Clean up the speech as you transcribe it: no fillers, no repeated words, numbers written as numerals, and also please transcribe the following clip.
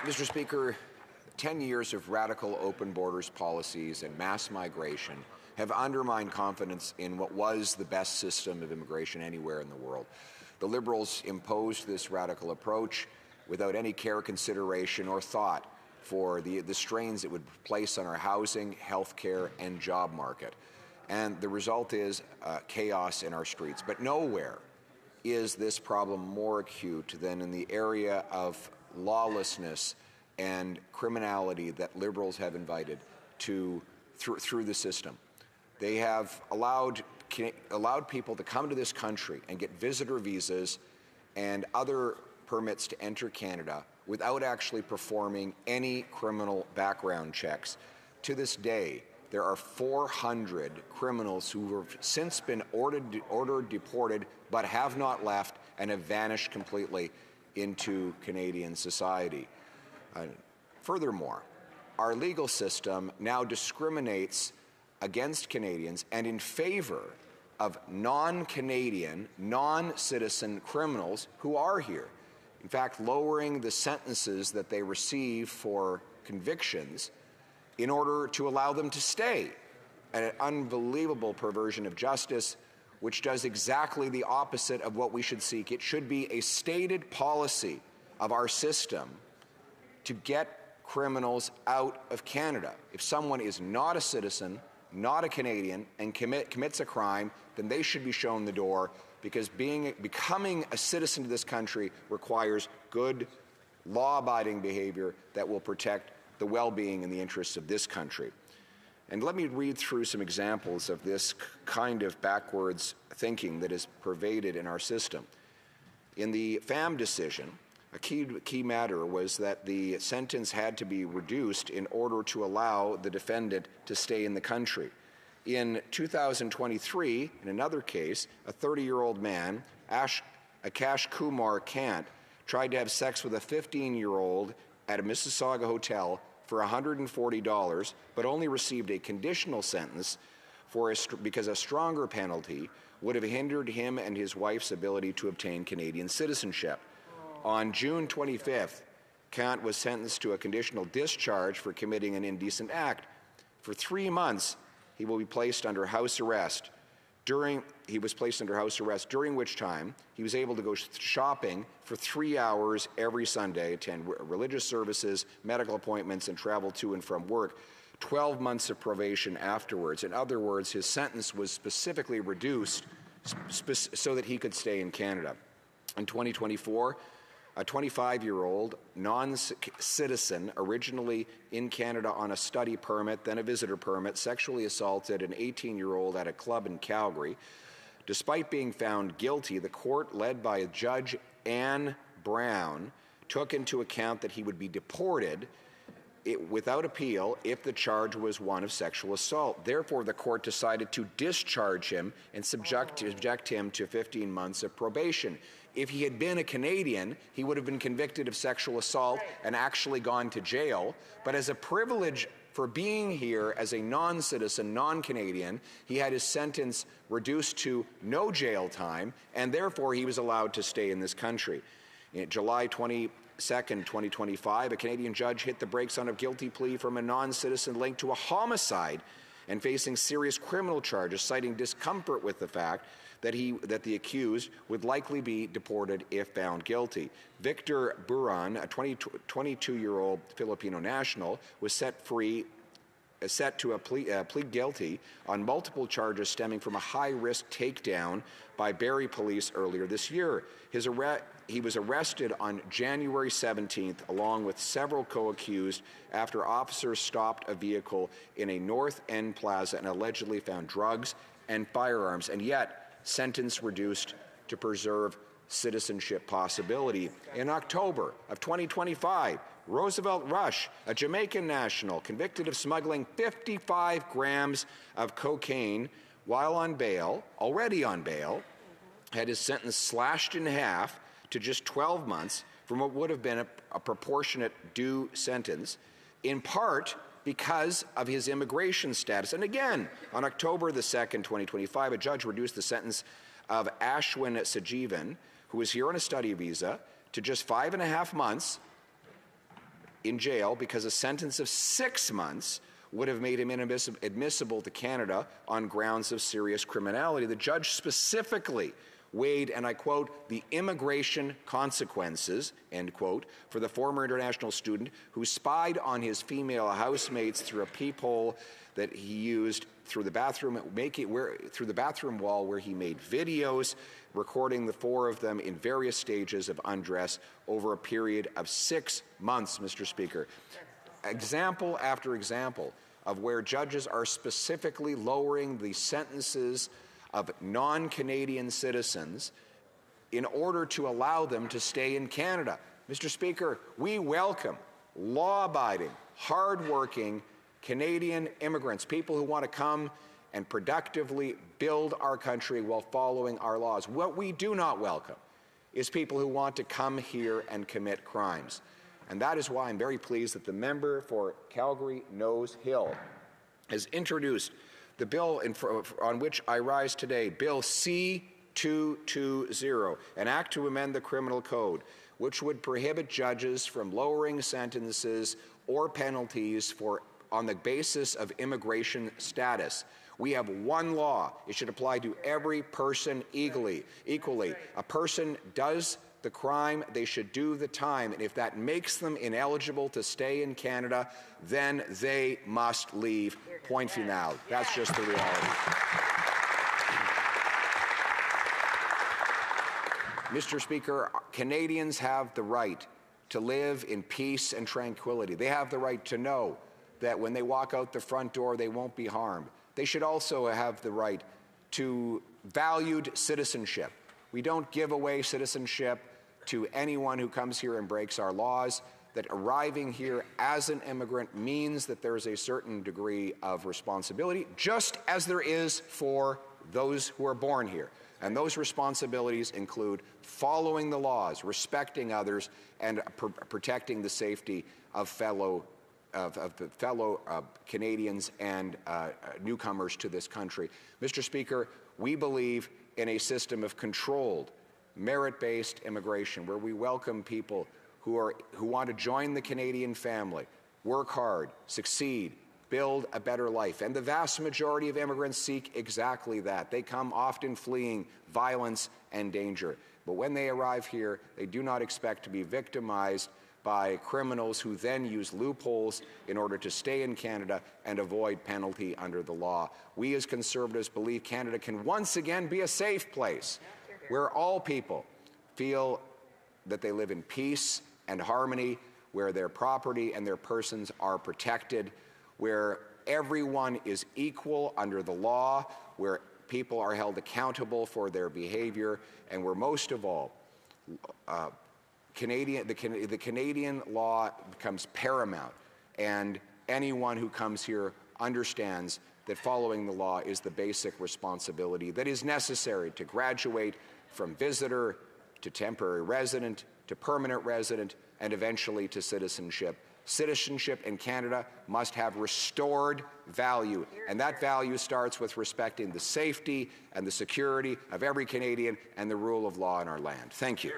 Mr. Speaker, 10 years of radical open borders policies and mass migration have undermined confidence in what was the best system of immigration anywhere in the world. The Liberals imposed this radical approach without any care, consideration, or thought for the strains it would place on our housing, health care, and job market. And the result is chaos in our streets. But nowhere is this problem more acute than in the area of lawlessness and criminality that Liberals have invited through the system. They have allowed people to come to this country and get visitor visas and other permits to enter Canada without actually performing any criminal background checks. To this day, there are 400 criminals who have since been ordered deported but have not left and have vanished completely into Canadian society. Furthermore, our legal system now discriminates against Canadians and in favor of non-Canadian, non-citizen criminals who are here. In fact, lowering the sentences that they receive for convictions in order to allow them to stay. An unbelievable perversion of justice, which does exactly the opposite of what we should seek. It should be a stated policy of our system to get criminals out of Canada. If someone is not a citizen, not a Canadian, and commits a crime, then they should be shown the door, because becoming a citizen of this country requires good, law-abiding behavior that will protect the well-being and the interests of this country. And let me read through some examples of this kind of backwards thinking that is pervaded in our system. In the Pham decision, a key matter was that the sentence had to be reduced in order to allow the defendant to stay in the country. In 2023, in another case, a 30-year-old man, Akash Kumar Kant, tried to have sex with a 15-year-old at a Mississauga hotel for $140, but only received a conditional sentence because a stronger penalty would have hindered him and his wife's ability to obtain Canadian citizenship. On June 25th, Kant was sentenced to a conditional discharge for committing an indecent act. For 3 months, he will be placed under house arrest. During which time he was able to go shopping for 3 hours every Sunday, attend religious services, medical appointments, and travel to and from work. 12 months of probation afterwards. In other words, his sentence was specifically reduced so that he could stay in Canada. In 2024, a 25-year-old non-citizen, originally in Canada on a study permit, then a visitor permit, sexually assaulted an 18-year-old at a club in Calgary. Despite being found guilty, the court, led by Judge Anne Brown, took into account that he would be deported without appeal if the charge was one of sexual assault. Therefore, the court decided to discharge him and subject him to 15 months of probation. If he had been a Canadian, he would have been convicted of sexual assault and actually gone to jail. But as a privilege for being here as a non-citizen, non-Canadian, he had his sentence reduced to no jail time, and therefore he was allowed to stay in this country. In July 22nd, 2025, a Canadian judge hit the brakes on a guilty plea from a non-citizen linked to a homicide and facing serious criminal charges, citing discomfort with the fact that the accused would likely be deported if found guilty. Victor Buran, a 22-year-old Filipino national, was set to plead guilty on multiple charges stemming from a high-risk takedown by Barrie police earlier this year. He was arrested on January 17th, along with several co-accused, after officers stopped a vehicle in a North End plaza and allegedly found drugs and firearms, and yet sentence reduced to preserve citizenship possibility. In October of 2025, Roosevelt Rush, a Jamaican national convicted of smuggling 55 grams of cocaine while on bail, already on bail, had his sentence slashed in half to just 12 months from what would have been a proportionate due sentence, in part because of his immigration status. And again, on October the 2nd, 2025, a judge reduced the sentence of Ashwin Sajeevan, who was here on a study visa, to just 5.5 months in jail because a sentence of 6 months would have made him inadmissible to Canada on grounds of serious criminality. The judge specifically weighed, and I quote, the immigration consequences, end quote, for the former international student who spied on his female housemates through a peephole that he used through the bathroom, through the bathroom wall, where he made videos recording the 4 of them in various stages of undress over a period of 6 months, Mr. Speaker. Example after example of where judges are specifically lowering the sentences of non-Canadian citizens in order to allow them to stay in Canada. Mr. Speaker, we welcome law-abiding, hard-working Canadian immigrants, people who want to come and productively build our country while following our laws. What we do not welcome is people who want to come here and commit crimes. And that is why I'm very pleased that the member for Calgary-Nose Hill has introduced the bill on which I rise today, Bill C-220, an act to amend the criminal code, which would prohibit judges from lowering sentences or penalties on the basis of immigration status. We have one law. It should apply to every person equally. A person does the crime, they should do the time, and if that makes them ineligible to stay in Canada, then they must leave. Point final. That's just the reality. Mr. Speaker, Canadians have the right to live in peace and tranquility. They have the right to know that when they walk out the front door, they won't be harmed. They should also have the right to valued citizenship. We don't give away citizenship to anyone who comes here and breaks our laws. That arriving here as an immigrant means that there is a certain degree of responsibility, just as there is for those who are born here. And those responsibilities include following the laws, respecting others, and protecting the safety of fellow Canadians and newcomers to this country. Mr. Speaker, we believe in a system of controlled, merit-based immigration where we welcome people who want to join the Canadian family, work hard, succeed, build a better life. And the vast majority of immigrants seek exactly that. They come often fleeing violence and danger. But when they arrive here, they do not expect to be victimized by criminals who then use loopholes in order to stay in Canada and avoid penalty under the law. We as Conservatives believe Canada can once again be a safe place where all people feel that they live in peace and harmony, where their property and their persons are protected, where everyone is equal under the law, where people are held accountable for their behavior, and where most of all, the Canadian law becomes paramount, and anyone who comes here understands that following the law is the basic responsibility that is necessary to graduate from visitor to temporary resident to permanent resident and eventually to citizenship. Citizenship in Canada must have restored value, and that value starts with respecting the safety and the security of every Canadian and the rule of law in our land. Thank you.